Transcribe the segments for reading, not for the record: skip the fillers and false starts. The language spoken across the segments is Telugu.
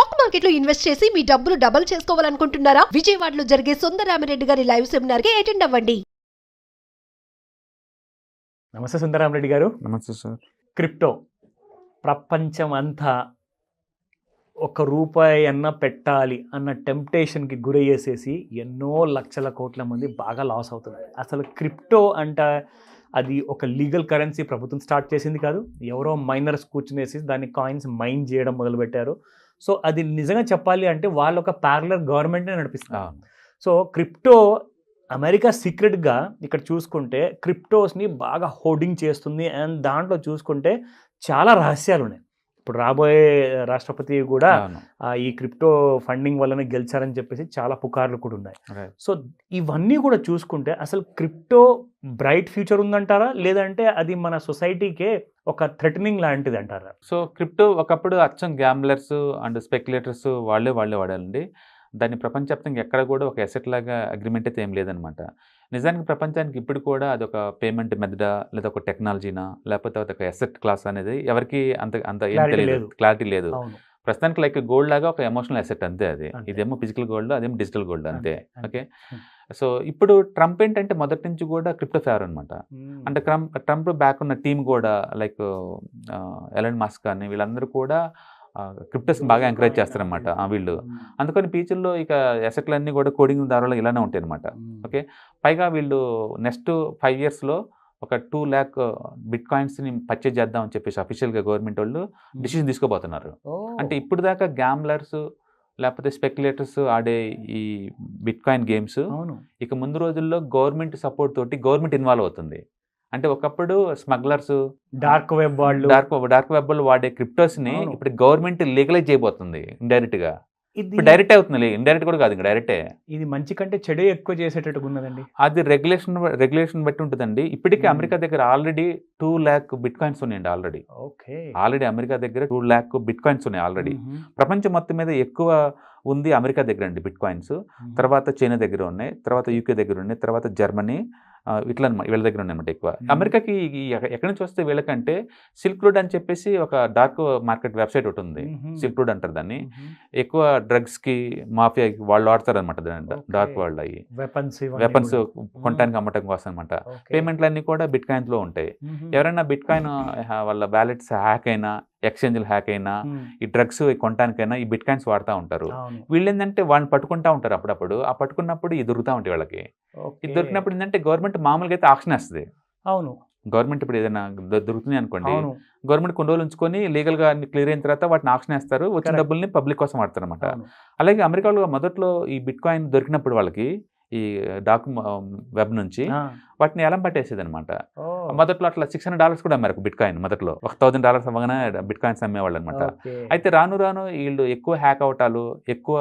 స్టాక్ మార్కెట్ లో ఇన్వెస్ట్ చేసి మీ డబ్బులు డబుల్ చేసుకోవాలనుకుంటున్నారా? విజయవాడలో జరిగే సుందరరామిరెడ్డి గారి లైవ్ సెమినార్ కి అటెండ్ అవ్వండి. నమస్తే సుందరరామిరెడ్డి గారు. నమస్తే సార్. క్రిప్టో ప్రపంచం అంతా ₹1 అన్న పెట్టాలి అన్న టెంప్టేషన్కి గురయ్యేసేసి ఎన్నో లక్షల కోట్ల మంది బాగా లాస్ అవుతున్నారు. అసలు క్రిప్టో అంటే అది ఒక లీగల్ కరెన్సీ ప్రభుత్వం స్టార్ట్ చేసింది కాదు, ఎవరో మైనర్స్ కూర్చునేసి దాన్ని కాయిన్స్ మైన్ చేయడం మొదలుపెట్టారు. సో అది నిజంగా చెప్పాలి అంటే వాళ్ళు ఒక ప్యారలర్ గవర్నమెంట్నే నడిపిస్తున్నారు. సో క్రిప్టో అమెరికా సీక్రెట్గా ఇక్కడ చూసుకుంటే క్రిప్టోస్ని బాగా హోర్డింగ్ చేస్తుంది. అండ్ దాంట్లో చూసుకుంటే చాలా రహస్యాలు ఉన్నాయి. ఇప్పుడు రాబోయే రాష్ట్రపతి కూడా ఈ క్రిప్టో ఫండింగ్ వల్లనే గెలిచారని చెప్పేసి చాలా పుకార్లు కూడా ఉన్నాయి. సో ఇవన్నీ కూడా చూసుకుంటే అసలు క్రిప్టో బ్రైట్ ఫ్యూచర్ ఉందంటారా, లేదంటే అది మన సొసైటీకే ఒక థ్రెటనింగ్ లాంటిది అంటారా? సో క్రిప్టో ఒకప్పుడు అచ్చం గ్యాంబ్లర్స్ అండ్ స్పెక్యులేటర్స్ వాళ్ళే వాడాలండి. దాన్ని ప్రపంచవ్యాప్తంగా ఎక్కడ కూడా ఒక ఎసెట్ లాగా అగ్రిమెంట్ అయితే ఏం లేదనమాట. నిజానికి ప్రపంచానికి ఇప్పుడు కూడా అది ఒక పేమెంట్ మెథడా, లేదా ఒక టెక్నాలజీనా, లేకపోతే ఒక ఎసెట్ క్లాస్ అనేది ఎవరికి అంత ఏం తెలియదు, క్లారిటీ లేదు. ప్రస్తుతానికి లైక్ గోల్డ్ లాగా ఒక ఎమోషనల్ అసెట్ అంతే. అది ఇదేమో ఫిజికల్ గోల్డ్, అదేమో డిజిటల్ గోల్డ్ అంతే. ఓకే. సో ఇప్పుడు ట్రంప్ ఏంటంటే మొదటి నుంచి కూడా క్రిప్టో ఫేవర్ అనమాట. అంటే ట్రంప్ బ్యాక్ ఉన్న టీం కూడా లైక్ ఎలన్ మస్క్ కానీ వీళ్ళందరూ కూడా క్రిప్టోస్ బాగా ఎంకరేజ్ చేస్తారనమాట వీళ్ళు. అందుకని ఫ్యూచర్లో ఇక అసెట్లన్నీ కూడా కోడింగ్ దారిలో ఇలానే ఉంటాయి అనమాట. ఓకే. పైగా వీళ్ళు నెక్స్ట్ 5 yearsలో ఒక 2 lakh బిట్ కాయిన్స్ని పర్చేజ్ చేద్దామని చెప్పేసి అఫీషియల్గా గవర్నమెంట్ వాళ్ళు డిసిషన్ తీసుకోబోతున్నారు. అంటే ఇప్పుడు దాకా గ్యాంబ్లర్స్ లేకపోతే స్పెక్యులేటర్స్ ఆడే ఈ బిట్ కాయిన్ గేమ్స్ ఇక ముందు రోజుల్లో గవర్నమెంట్ సపోర్ట్ తోటి గవర్నమెంట్ ఇన్వాల్వ్ అవుతుంది. అంటే ఒకప్పుడు స్మగ్లర్స్, డార్క్ వెబ్ వాళ్ళు వాడే క్రిప్టోస్ని ఇప్పుడు గవర్నమెంట్ లీగలైజ్ చేయబోతుంది ఇండైరెక్ట్గా. ఇప్పుడు డైరెక్ట్ అవుతుంది, ఇండైరెక్ట్ కూడా కాదు, ఇంకా డైరెక్టే. ఇది మంచి కంటే చెడు ఎక్కువ చేసేటట్టుగా ఉన్నదండి. అది రెగ్యులేషన్ బట్టి ఉంటుందండి. ఇప్పటికే అమెరికా దగ్గర ఆల్రెడీ 2 lakh బిట్ కాయిన్స్ ఉన్నాయండి. ఆల్రెడీ అమెరికా దగ్గర 2 lakh బిట్ కాయిన్స్ ఉన్నాయి ఆల్రెడీ. ప్రపంచం మొత్తం మీద ఎక్కువ ఉంది అమెరికా దగ్గర అండి బిట్ కాయిన్స్. తర్వాత చైనా దగ్గర ఉన్నాయి, తర్వాత యూకే దగ్గర ఉన్నాయి, తర్వాత జర్మనీ, ఇట్లా వీళ్ళ దగ్గర ఉన్నాయన్నమాట ఎక్కువ. అమెరికాకి ఎక్కడి నుంచి వస్తే వీళ్ళకంటే సిల్క్ రోడ్ అని చెప్పేసి ఒక డార్క్ మార్కెట్ వెబ్సైట్ ఒకటి ఉంది, సిల్క్ రోడ్ అంటారు దాన్ని. ఎక్కువ డ్రగ్స్కి, మాఫియాకి వాళ్ళు వాడతారు అనమాట దాని డార్క్ వరల్డ్. అయ్యి వెపన్స్ కొనడానికి అమ్మటం కోసం అనమాట. పేమెంట్లు అన్నీ కూడా బిట్ కాయిన్స్లో ఉంటాయి. ఎవరైనా బిట్ కాయిన్ వాళ్ళ వ్యాలెట్స్ హ్యాక్ అయినా, ఎక్స్చేంజ్లు హ్యాక్ అయినా, ఈ డ్రగ్స్ కొనడానికైనా ఈ బిట్ కాయిన్స్ వాడుతూ ఉంటారు. వీళ్ళు ఏంటంటే వాళ్ళని పట్టుకుంటా ఉంటారు అప్పుడప్పుడు. ఆ పట్టుకున్నప్పుడు ఇది దొరుకుతూ ఉంటాయి వాళ్ళకి. ఇది దొరికినప్పుడు ఏంటంటే గవర్నమెంట్ మామూలుగా అయితే ఆక్షన్ వేస్తుంది. అవును. గవర్నమెంట్ ఇప్పుడు ఏదైనా దొరుకుతుంది అనుకోండి, గవర్నమెంట్ కొన్ని రోజులు ఉంచుకొని లీగల్గా అన్ని క్లియర్ అయిన తర్వాత వాటిని ఆక్షన్ వేస్తారు, వచ్చిన డబ్బుల్ని పబ్లిక్ కోసం వాడతారు అనమాట. అలాగే అమెరికాలో మొదట్లో ఈ బిట్ కాయిన్ దొరికినప్పుడు వాళ్ళకి ఈ డార్క్ వెబ్ నుంచి వాటిని ఎలం పట్టేసేది అనమాట. మొదట్లో అట్లా $600 కూడా అమ్మారు బిట్ కాయిన్. మొదట్లో $1,000 అవ్వగానే బిట్ కాయిన్స్ అమ్మేవాళ్ళు అనమాట. అయితే రాను రాను వీళ్ళు ఎక్కువ హ్యాక్ అవటాలు, ఎక్కువ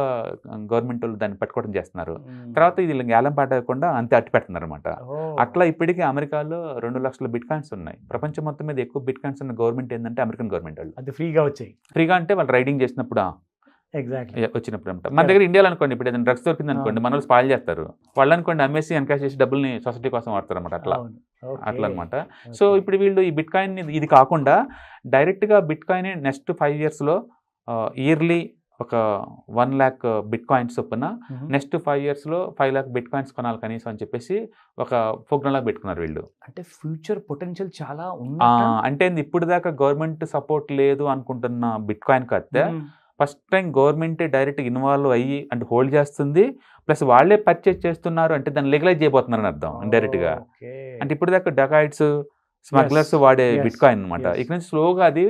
గవర్నమెంట్ వాళ్ళు దాన్ని పట్టుకోవడం చేస్తున్నారు. తర్వాత ఇది ఏలం పట్టకుండా అంతే అట్టి పెడుతున్నారు అనమాట. అట్లా ఇప్పటికీ అమెరికాలో 2 lakhs బిట్ కాయిన్స్ ఉన్నాయి. ప్రపంచం మొత్తం మీద ఎక్కువ బిట్ కాయిన్స్ ఉన్న గవర్నమెంట్ ఏంటంటే అమెరికన్ గవర్నమెంట్ వాళ్ళు. అది ఫ్రీగా వచ్చాయి. ఫ్రీగా అంటే వాళ్ళు రైడింగ్ చేసినప్పుడు వచ్చినప్పుడు అనమాట. మన దగ్గర ఇండియాలో అనుకోండి, ఇప్పుడు ఏదైనా డ్రగ్స్ దొరికింది అనుకోండి, మన వాళ్ళు స్పాయిల్ చేస్తారు. వాళ్ళు అనుకోండి అమ్మేసి ఎన్కాష్ చేసి డబ్బుల్ని సొసైటీ కోసం వాడతారు అనమాట. అట్లా అనమాట. సో ఇప్పుడు వీళ్ళు ఈ బిట్ కాయిన్ ఇది కాకుండా డైరెక్ట్గా బిట్ కాయిన్ నెక్స్ట్ 5 yearsలో ఇయర్లీ ఒక 1 lakh బిట్ కాయిన్స్ చొప్పున నెక్స్ట్ 5 yearsలో 5 lakh బిట్ కాయిన్స్ కొనాలి కనీసం అని చెప్పేసి ఒక ప్రోగ్రామ్ లాగా పెట్టుకున్నారు వీళ్ళు. అంటే ఫ్యూచర్ పొటెన్షియల్ చాలా ఉంది. అంటే ఇప్పుడు దాకా గవర్నమెంట్ సపోర్ట్ లేదు అనుకుంటున్న బిట్ కాయిన్ కడితే ఫస్ట్ టైం గవర్నమెంటే డైరెక్ట్ ఇన్వాల్వ్ అయ్యి అంటే హోల్డ్ చేస్తుంది, ప్లస్ వాళ్ళే పర్చేజ్ చేస్తున్నారు అంటే దాన్ని లీగలైజ్ చేయబోతున్నారు అని అర్థం ఇండైరెక్ట్గా. అంటే ఇప్పుడు దాకా డకాయిట్స్, స్మగ్లర్స్ వాడే బిట్ కాయిన్ అనమాట. ఇక్కడ నుంచి స్లోగా అది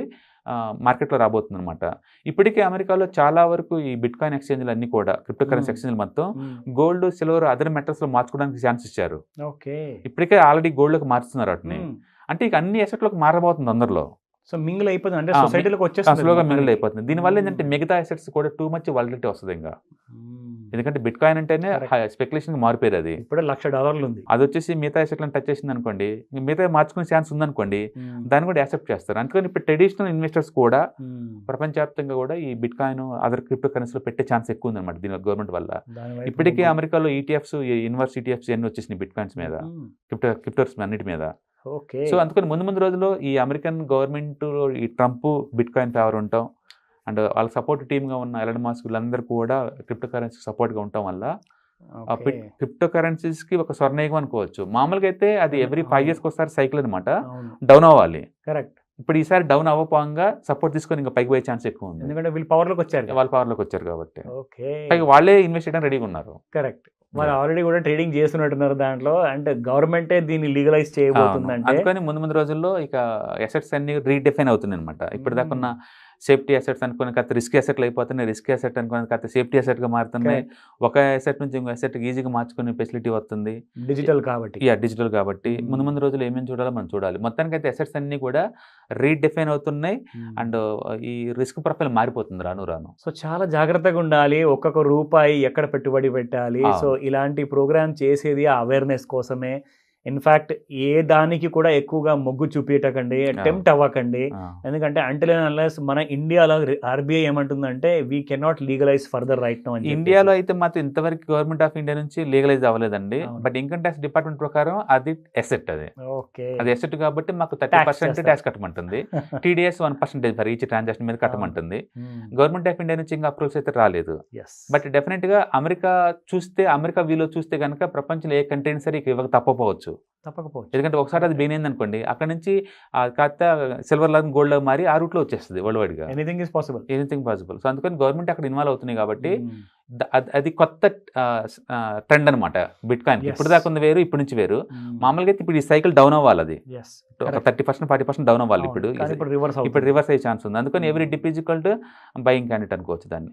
మార్కెట్లో రాబోతుంది అనమాట. ఇప్పటికే అమెరికాలో చాలా వరకు ఈ బిట్ కాయిన్ ఎక్స్చేంజ్లు అన్ని కూడా క్రిప్టో కరెన్సీ ఎక్స్చేంజ్లు మొత్తం గోల్డ్, సిల్వర్, అదర్ మెటల్స్లో మార్చుకోవడానికి ఛాన్స్ ఇచ్చారు. ఇప్పటికే ఆల్రెడీ గోల్డ్లోకి మార్చుతున్నారు వాటిని. అంటే ఇక అన్ని అసెట్లకు మారబోతుంది అందరిలో. సో మింగిల్ అయిపోతుంది, అంటే సొసైటీలోకి వచ్చేస్తుంది, స్లోగా మింగిల్ అయిపోతుంది. దీనివల్ల ఏంటంటే మిగతా అసెట్స్ కూడా టూ మచ్ వాలటిలిటీ వస్తుంది ఇంకా. ఎందుకంటే బిట్ కాయిన్ అంటేనే స్పెక్యులేషన్ మారిపోయారు. అది ఇప్పుడు $1,00,000 ఉంది. అది వచ్చేసి మిగతా అసెట్లను టచ్ చేసింది అనుకోండి, మిగతా మార్చుకునే ఛాన్స్ ఉందనుకోండి, దాన్ని కూడా యాక్సెప్ట్ చేస్తారు. అందుకని ఇప్పుడు ట్రెడిషనల్ ఇన్వెస్టర్స్ కూడా ప్రపంచవ్యాప్తంగా కూడా ఈ బిట్ కాయిన్, అదర్ క్రిప్టో కరెన్సీలో పెట్టే ఛాన్స్ ఎక్కువ ఉంది అనమాట దీని గవర్నమెంట్ వల్ల. ఇప్పటికే అమెరికాలో ఈటీఎఫ్స్, ఇన్వర్స్ ఈటీఎఫ్స్ అన్ని వచ్చేసినాయి బిట్ కాయిన్స్ మీద, క్రిప్టోస్ అన్నిటి మీద. సో అందుకని ముందు రోజుల్లో ఈ అమెరికన్ గవర్నమెంట్, ఈ ట్రంప్ బిట్ కాయిన్ ఫేవర్ ఉంటాం, అండ్ వాళ్ళ సపోర్ట్ టీమ్గా ఉన్న ఎలన్ మాస్క్ వీళ్ళందరూ కూడా క్రిప్టో కరెన్సీ సపోర్ట్గా ఉండటం వల్ల ఓకే. క్రిప్టో కరెన్సీస్కి ఒక స్వర్ణయుగం అనుకోవచ్చు. మామూలుగా అయితే అది ఎవ్రీ 5 yearsకి ఒకసారి సైకిల్ అనమాట, అవును, డౌన్ అవ్వాలి. కరెక్ట్. ఇప్పుడు ఈసారి డౌన్ అవ్వపోగా సపోర్ట్ తీసుకొని ఇంకా పైకి పోయే ఛాన్స్ ఎక్కువ ఉంది, ఎందుకంటే వీళ్ళు పవర్లోకి వచ్చారు కదా. వాళ్ళ పవర్లోకి వచ్చారు కాబట్టి. ఓకే, పైగా వాళ్ళే ఇన్వెస్ట్ చేయడానికి రెడీగా ఉన్నారు. కరెక్ట్. వాళ్ళు ఆల్రెడీ కూడా ట్రేడింగ్ చేస్తున్నట్టున్నారు దాంట్లో, అంటే గవర్నమెంటే దీన్ని లీగలైజ్ చేయబోతుందంటే. అందుకని ముందు రోజుల్లో ఇక అసెట్స్ అన్ని రీడిఫైన్ అవుతున్నాయి అనమాట. ఇప్పటిదాకా ఉన్న సేఫ్టీ అసెట్స్ అనుకుని కాస్త రిస్క్ అసెట్లు అయిపోతున్నాయి, రిస్క్ అసెట్ అనుకుని కాస్త సేఫ్టీ అసెట్గా మారుతున్నాయి. ఒక అసెట్ నుంచి ఇంకో అసెట్కి ఈజీగా మార్చుకునే ఫెసిలిటీ వస్తుంది డిజిటల్ కాబట్టి. డిజిటల్ కాబట్టి ముందు రోజులు ఏమేమి చూడాలో మనం చూడాలి. మొత్తానికి అయితే అసెట్స్ అన్ని కూడా రీడిఫైన్ అవుతున్నాయి అండ్ ఈ రిస్క్ ప్రొఫైల్ మారిపోతుంది రాను రాను. సో చాలా జాగ్రత్తగా ఉండాలి, ఒక్కొక్క రూపాయి ఎక్కడ పెట్టుబడి పెట్టాలి. సో ఇలాంటి ప్రోగ్రామ్ చేసేది ఆ అవేర్నెస్ కోసమే. ఇన్ఫ్యాక్ట్ ఏ దానికి కూడా ఎక్కువగా మొగ్గు చూపించకండి, టెంప్ట్ అవ్వకండి. ఎందుకంటే అంటే అన్లెస్ మన ఇండియాలో ఆర్బీఐ ఏమంటుందంటే we cannot legalise further right now అని. ఇండియాలో అయితే మాత్రం ఇంతవరకు గవర్నమెంట్ ఆఫ్ ఇండియా నుంచి లీగలైజ్ అవ్వలేదండి. బట్ ఇన్కమ్ ట్యాక్స్ డిపార్ట్మెంట్ ప్రకారం అది ఎసెట్, ఓకే, అది ఎసెట్ కాబట్టి మాకు 30% ట్యాక్స్ కట్టమంటుంది. టీడీఎస్ 1% ఫర్ ఈచ్ ట్రాన్సాక్షన్ మీద కట్టమంటుంది. గవర్నమెంట్ ఆఫ్ ఇండియా నుంచి ఇంకా అప్రూవల్స్ అయితే రాలేదు. బట్ డెఫినెట్ గా అమెరికా వీలో చూస్తే కనుక ప్రపంచంలో ఏ కంట్రీ సరే ఇవ్వక తప్పపోవచ్చు. ఎందుకంటే ఒకసారి అది బెయిన్ అయింది అనుకోండి, అక్కడ నుంచి కాస్త సిల్వర్ లాగా గోల్డ్ లాగా మారి ఆ రూట్లో వచ్చేస్తుంది వరల్డ్ వైడ్ గా. Anything possible. సో అందుకని గవర్నమెంట్ అక్కడ ఇన్వాల్వ్ అవుతుంది కాబట్టి అది కొత్త ట్రెండ్ అనమాట బిట్ కాయిన్. ఇప్పుడు దాకా ఉంది వేరు, ఇప్పుడు నుంచి వేరు. మామూలుగా అయితే ఇప్పుడు ఈ సైకిల్ డౌన్ అవ్వాలి, అది ఒక 30% 40% డౌన్ అవ్వాలి. ఇప్పుడు రివర్స్ అయ్యే ఛాన్స్ ఉంది. అందుకని every dip is equal to buying candidate అనుకోవచ్చు దాన్ని.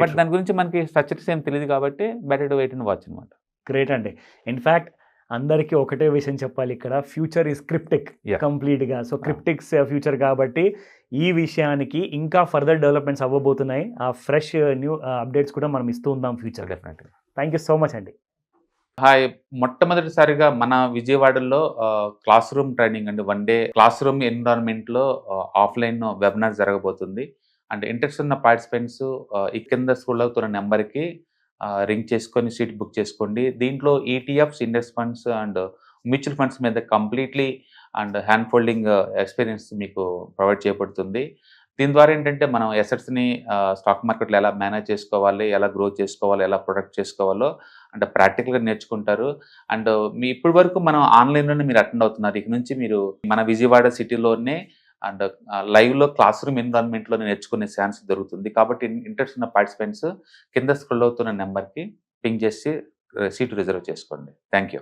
బట్ దాని గురించి మనకి స్ట్రక్చర్స్ ఏం తెలియదు కాబట్టి better to wait and watch అనమాట. గ్రేట్ అండి. ఇన్ఫ్యాక్ట్ అందరికీ ఒకటే విషయం చెప్పాలి, ఇక్కడ ఫ్యూచర్ ఈజ్ క్రిప్టిక్ కంప్లీట్గా. సో క్రిప్టిక్స్ ఫ్యూచర్ కాబట్టి ఈ విషయానికి ఇంకా ఫర్దర్ డెవలప్మెంట్స్ అవ్వబోతున్నాయి. ఆ ఫ్రెష్ న్యూ అప్డేట్స్ కూడా మనం ఇస్తూ ఉందాం ఫ్యూచర్. డెఫినెట్గా. థ్యాంక్ యూ సో మచ్ అండి. హాయ్, మొట్టమొదటిసారిగా మన విజయవాడలో క్లాస్ రూమ్ ట్రైనింగ్ అండి, 1 day క్లాస్ రూమ్ ఎన్విరాన్మెంట్లో ఆఫ్లైన్ వెబినార్ జరగబోతుంది. అండ్ ఇంట్రెస్ట్ ఉన్న పార్టిసిపెంట్స్ ఈ కింద స్కూల్ అవుతున్న నెంబర్కి రింగ్ చేసుకొని సీట్ బుక్ చేసుకోండి. దీంట్లో ETFs, index funds and mutual funds మీద completely and hand holding experience మీకు ప్రొవైడ్ చేయబడుతుంది. దీని ద్వారా ఏంటంటే మనం అసెట్స్ని స్టాక్ మార్కెట్లో ఎలా మేనేజ్ చేసుకోవాలి, ఎలా గ్రో చేసుకోవాలి, ఎలా ప్రొడక్ట్ చేసుకోవాలో అంటే ప్రాక్టికల్గా నేర్చుకుంటారు. అండ్ మీ ఇప్పటి వరకు మనం ఆన్లైన్లోనే మీరు అటెండ్ అవుతున్నారు. ఇక నుంచి మీరు మన విజయవాడ సిటీలోనే అండ్ లైవ్లో క్లాస్ రూమ్ ఎన్విరాన్మెంట్లో నేర్చుకునే ఛాన్స్ దొరుకుతుంది. కాబట్టి ఇంట్రెస్ట్ ఉన్న పార్టిసిపెంట్స్ కింద స్క్రోల్ అవుతున్న నెంబర్కి పింగ్ చేసి సీటు రిజర్వ్ చేసుకోండి. Thank you.